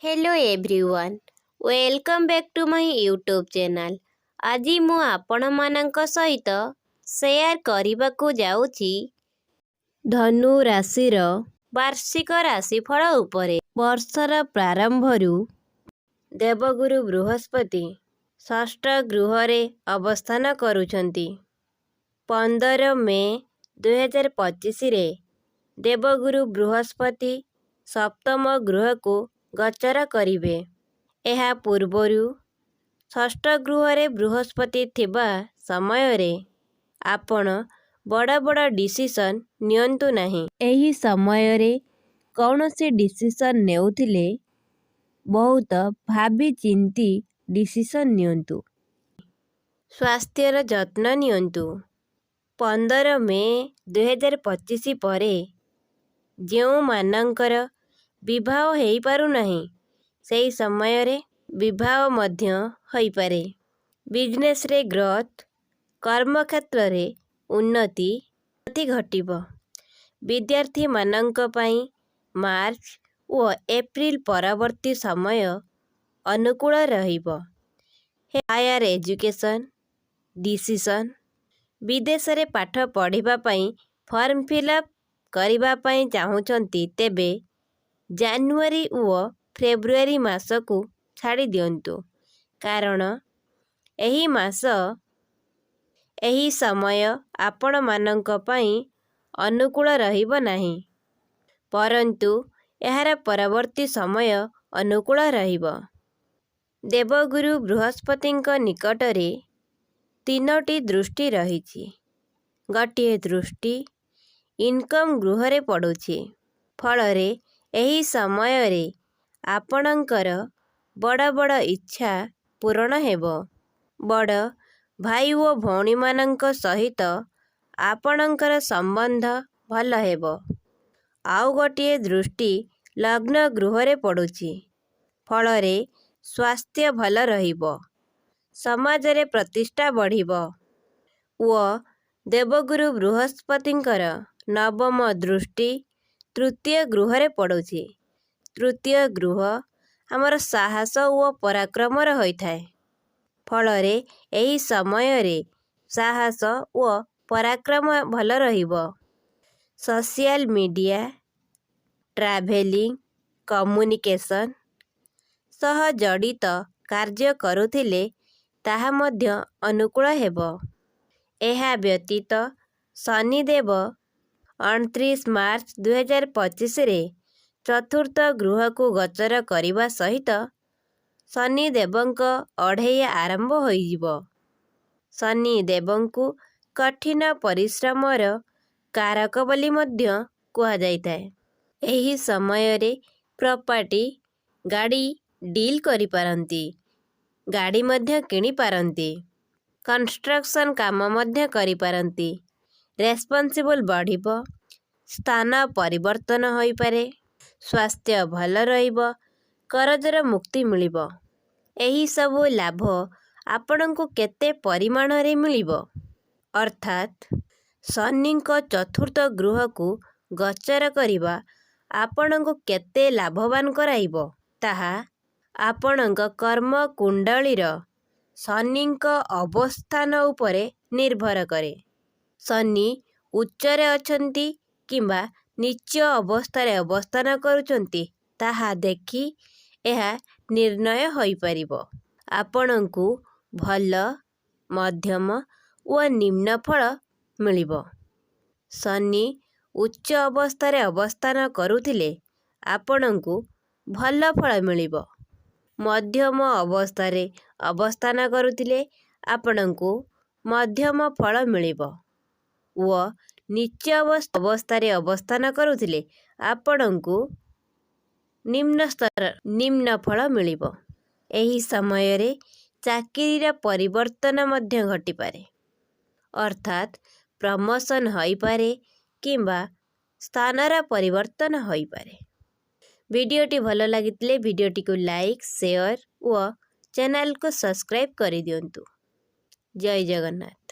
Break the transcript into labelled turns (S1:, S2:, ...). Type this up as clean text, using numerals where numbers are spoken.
S1: Hello everyone, welcome back to my YouTube channel. आज मु आपण मानक सहित शेयर करने जाऊँगी धनु राशि वार्षिक राशिफल उपरे। वर्षर प्रारंभरू देवगुरु बृहस्पति षष्ठ गृहरे अवस्थान करुछंती। 15 मे 2025 रे देवगुरु बृहस्पति सप्तम गृह को गोचर करिवे। एहा पूर्वरु षष्ठ गृहरे बृहस्पति थिबा समय रे आपण बड़ बड़ डिसीजन नियंतु नाही। एही समय रे कौनसी डिसीजन नेउथिले बहुत भाबी चिंती डिसीजन नियंतु। स्वास्थ्यर जत्न नियंतु। 15 मे 2025 परे जेउ मानकर विवाह होई पारु नाही सेही समय रे विवाह मध्य होई पारे। बिजनेस रे ग्रोथ, कर्म क्षेत्र रे उन्नति घटिबो। विद्यार्थी मानक पई मार्च और एप्रिल परवर्ती समय अनुकूल रहिबो। हायर एजुकेशन डिसीजन, विदेश रे पाठ पढ़िबा पई फॉर्म फिलअप करिबा पई चाहुचंती तेबे जानुआरी और फेब्रुआरी मास को छाड़ी दियंतु, कारण एही मास एही समय आपण मानक पई अनुकूल रहिबो नाही, परंतु एहार परवर्ती समय अनुकूल रहिबो। देवगुरु बृहस्पतिଙ୍କ निकटरे 3टी दृष्टि रहिछि। गोटिए दृष्टि इनकम गृहरे पड़ुछि। फलरे एही समय रे आपणकर बड़ बड़ इच्छा पूरण हेबो। बड़ भाई ओ भौणी मानक सहित आपणकर संबंध भल हेबो। आउ गोटिए दृष्टि लग्न गृहरे पड़ुछि। फलरे स्वास्थ्य भल रहिबो। समाज रे प्रतिष्ठा बढ़िबो। ओ देवगुरु बृहस्पतिଙ୍କର नवम दृष्टि तृतीय गृहरे पड़ुछि। तृतीय गृह आमर साहस और पराक्रमर होइथाए। फलरे एही समय रे साहस और पराक्रम भल रहिबो। सोशल मीडिया, ट्रैवलिंग, कम्युनिकेशन सह जड़ित कार्य करुथिले ताहा मध्य अनुकूल हेबो। एहा व्यतीत शनिदेव 29 मार्च 2025 रे चतुर्थ गृह को गोचर करिबा सहित शनिदेवଙ୍କ अढ़ेय आरंभ होइजिबो। शनिदेवଙ୍କୁ कठिन परिश्रमर कारक बोली मध्य कुहा जाइताए। एही समय रे प्रॉपर्टी गाड़ी डील करि पारंती, गाड़ी मध्य किनी पारंती, कंस्ट्रक्शन काम मध्य करि पारंती, रेस्पॉन्सिबल बढ़िबो, स्थान परिवर्तन होई पारे, स्वास्थ्य भल रहिबो, करजर मुक्ति मिलिबो। एही सबु लाभ आपणको केते परिमाण रे मिलिबो, अर्थात शनिଙ୍କ चतुर्थ गृह को गोचर करिबा आपणको केते लाभवान कराइबो ताहा आपणଙ୍କ कर्म कुंडलीर शनिଙ୍କ अवस्थान उपरे निर्भर करे। शनि उच्चरे अछंती किंबा नीच अवस्थारे अवस्थान करुचंती ताहा देखि एहा निर्णय होई परिबो। आपणଙ୍କୁ भल, मध्यम और निम्न फल मिलिबो। शनि उच्च अवस्थारे अवस्थान करुथिले आपणଙ୍କୁ भल फल मिलिबो। मध्यम अवस्थारे अवस्थान करुथिले आपणଙ୍କୁ मध्यम फल मिलिबो ओ नीच अवस्थारे अवस्थान करुथिले आपणଙ୍କୁ निम्न फल मिलिबो। एही समय रे चाकरीर परिवर्तन मध्य घटी पारे, अर्थात प्रमोशन होई पारे किंबा स्थानर परिवर्तन होई पारे। वीडियोटी भल लागितले वीडियोटी को लाइक, शेयर और चैनल को सब्सक्राइब करि दियंतु। जय जगन्नाथ।